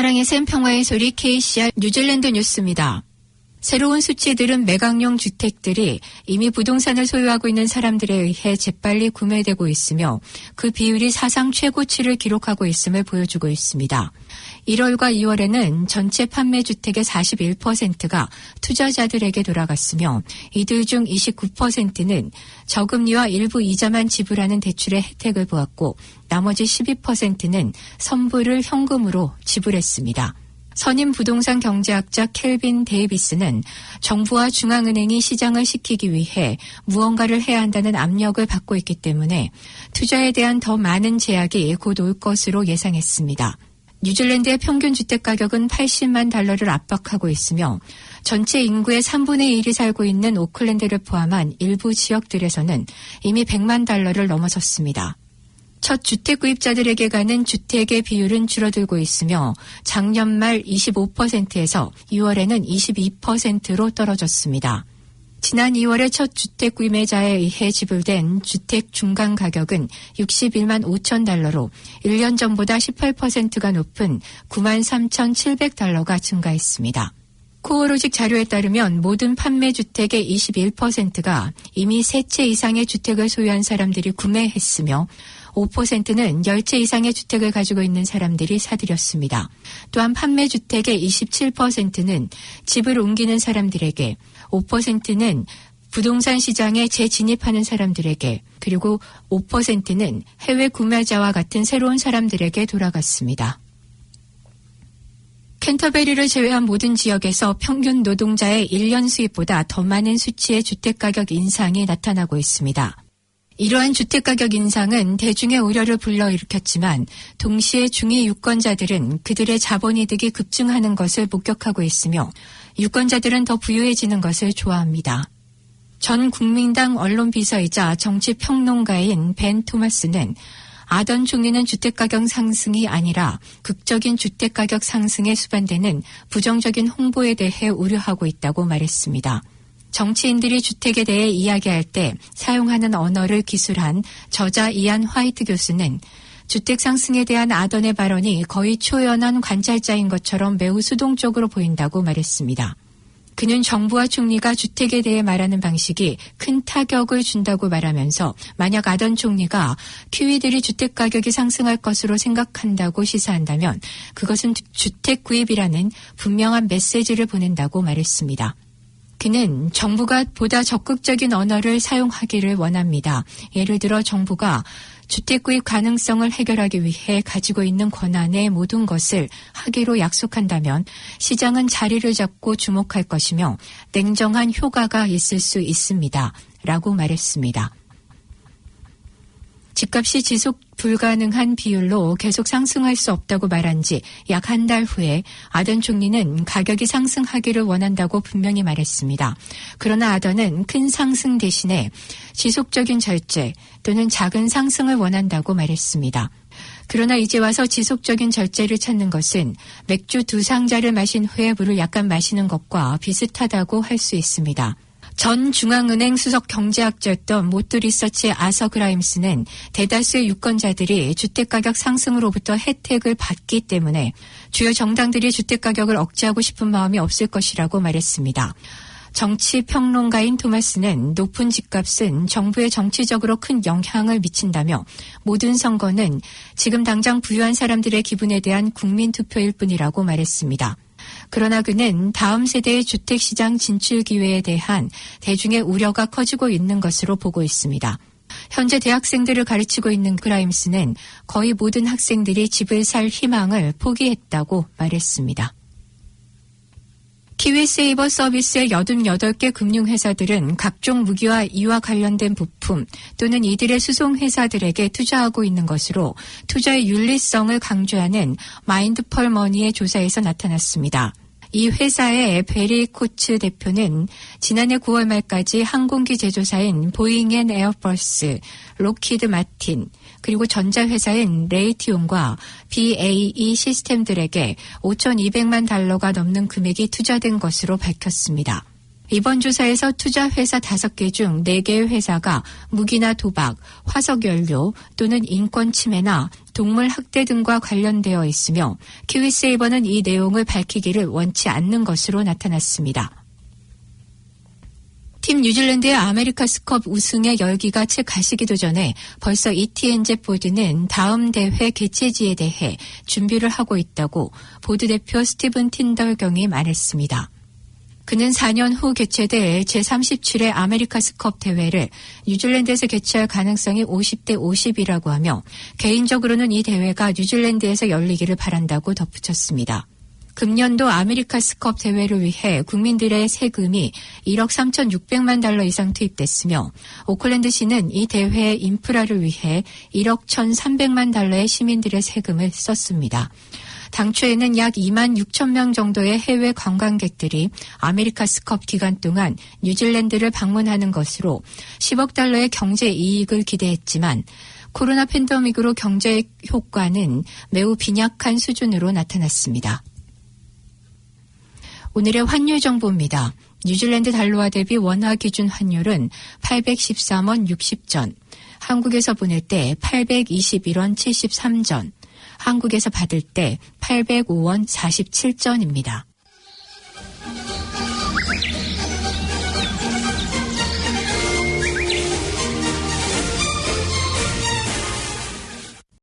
사랑의 샘 평화의 소리 KCR 뉴질랜드 뉴스입니다. 새로운 수치들은 매각용 주택들이 이미 부동산을 소유하고 있는 사람들에 의해 재빨리 구매되고 있으며 그 비율이 사상 최고치를 기록하고 있음을 보여주고 있습니다. 1월과 2월에는 전체 판매 주택의 41%가 투자자들에게 돌아갔으며 이들 중 29%는 저금리와 일부 이자만 지불하는 대출의 혜택을 보았고 나머지 12%는 선불을 현금으로 지불했습니다. 선임 부동산 경제학자 켈빈 데이비스는 정부와 중앙은행이 시장을 시키기 위해 무언가를 해야 한다는 압력을 받고 있기 때문에 투자에 대한 더 많은 제약이 곧 올 것으로 예상했습니다. 뉴질랜드의 평균 주택가격은 80만 달러를 압박하고 있으며 전체 인구의 3분의 1이 살고 있는 오클랜드를 포함한 일부 지역들에서는 이미 100만 달러를 넘어섰습니다. 첫 주택 구입자들에게 가는 주택의 비율은 줄어들고 있으며 작년 말 25%에서 2월에는 22%로 떨어졌습니다. 지난 2월에 첫 주택 구매자에 의해 지불된 주택 중간 가격은 61만 5천 달러로 1년 전보다 18%가 높은 9만 3,700달러가 증가했습니다. 코어로직 자료에 따르면 모든 판매 주택의 21%가 이미 3채 이상의 주택을 소유한 사람들이 구매했으며 5%는 10채 이상의 주택을 가지고 있는 사람들이 사들였습니다. 또한 판매 주택의 27%는 집을 옮기는 사람들에게, 5%는 부동산 시장에 재진입하는 사람들에게, 그리고 5%는 해외 구매자와 같은 새로운 사람들에게 돌아갔습니다. 캔터베리를 제외한 모든 지역에서 평균 노동자의 1년 수입보다 더 많은 수치의 주택가격 인상이 나타나고 있습니다. 이러한 주택가격 인상은 대중의 우려를 불러일으켰지만 동시에 중위 유권자들은 그들의 자본이득이 급증하는 것을 목격하고 있으며 유권자들은 더 부유해지는 것을 좋아합니다. 전 국민당 언론비서이자 정치평론가인 벤 토마스는 아던 총리는 주택가격 상승이 아니라 극적인 주택가격 상승에 수반되는 부정적인 홍보에 대해 우려하고 있다고 말했습니다. 정치인들이 주택에 대해 이야기할 때 사용하는 언어를 기술한 저자 이안 화이트 교수는 주택 상승에 대한 아던의 발언이 거의 초연한 관찰자인 것처럼 매우 수동적으로 보인다고 말했습니다. 그는 정부와 총리가 주택에 대해 말하는 방식이 큰 타격을 준다고 말하면서 만약 아던 총리가 키위들이 주택 가격이 상승할 것으로 생각한다고 시사한다면 그것은 주택 구입이라는 분명한 메시지를 보낸다고 말했습니다. 그는 정부가 보다 적극적인 언어를 사용하기를 원합니다. 예를 들어 정부가 주택 구입 가능성을 해결하기 위해 가지고 있는 권한의 모든 것을 하기로 약속한다면 시장은 자리를 잡고 주목할 것이며 냉정한 효과가 있을 수 있습니다. 라고 말했습니다. 집값이 지속 불가능한 비율로 계속 상승할 수 없다고 말한 지 약 한 달 후에 아던 총리는 가격이 상승하기를 원한다고 분명히 말했습니다. 그러나 아던은 큰 상승 대신에 지속적인 절제 또는 작은 상승을 원한다고 말했습니다. 그러나 이제 와서 지속적인 절제를 찾는 것은 맥주 2상자를 마신 후에 물을 약간 마시는 것과 비슷하다고 할 수 있습니다. 전 중앙은행 수석 경제학자였던 모트 리서치의 아서 그라임스는 대다수의 유권자들이 주택가격 상승으로부터 혜택을 받기 때문에 주요 정당들이 주택가격을 억제하고 싶은 마음이 없을 것이라고 말했습니다. 정치평론가인 토마스는 높은 집값은 정부에 정치적으로 큰 영향을 미친다며 모든 선거는 지금 당장 부유한 사람들의 기분에 대한 국민투표일 뿐이라고 말했습니다. 그러나 그는 다음 세대의 주택시장 진출 기회에 대한 대중의 우려가 커지고 있는 것으로 보고 있습니다. 현재 대학생들을 가르치고 있는 그라임스는 거의 모든 학생들이 집을 살 희망을 포기했다고 말했습니다. 키위세이버 서비스의 88개 금융회사들은 각종 무기와 이와 관련된 부품 또는 이들의 수송회사들에게 투자하고 있는 것으로 투자의 윤리성을 강조하는 마인드펄머니의 조사에서 나타났습니다. 이 회사의 베리 코츠 대표는 지난해 9월 말까지 항공기 제조사인 보잉 앤 에어버스, 록히드 마틴, 그리고 전자회사인 레이티온과 BAE 시스템들에게 5,200만 달러가 넘는 금액이 투자된 것으로 밝혔습니다. 이번 조사에서 투자회사 5개 중 4개의 회사가 무기나 도박, 화석연료 또는 인권 침해나 동물 학대 등과 관련되어 있으며 키위세이버는 이 내용을 밝히기를 원치 않는 것으로 나타났습니다. 팀 뉴질랜드의 아메리카스컵 우승의 열기가 채 가시기도 전에 벌써 이티엔제 보드는 다음 대회 개최지에 대해 준비를 하고 있다고 보드 대표 스티븐 틴덜경이 말했습니다. 그는 4년 후 개최될 제37회 아메리카스컵 대회를 뉴질랜드에서 개최할 가능성이 50대 50이라고 하며 개인적으로는 이 대회가 뉴질랜드에서 열리기를 바란다고 덧붙였습니다. 금년도 아메리카스컵 대회를 위해 국민들의 세금이 1억 3,600만 달러 이상 투입됐으며 오클랜드시는 이 대회의 인프라를 위해 1억 1,300만 달러의 시민들의 세금을 썼습니다. 당초에는 약 2만 6천 명 정도의 해외 관광객들이 아메리카스컵 기간 동안 뉴질랜드를 방문하는 것으로 10억 달러의 경제 이익을 기대했지만 코로나 팬데믹으로 경제 효과는 매우 빈약한 수준으로 나타났습니다. 오늘의 환율 정보입니다. 뉴질랜드 달러화 대비 원화 기준 환율은 813원 60전, 한국에서 보낼 때 821원 73전, 한국에서 받을 때 805원 47전입니다.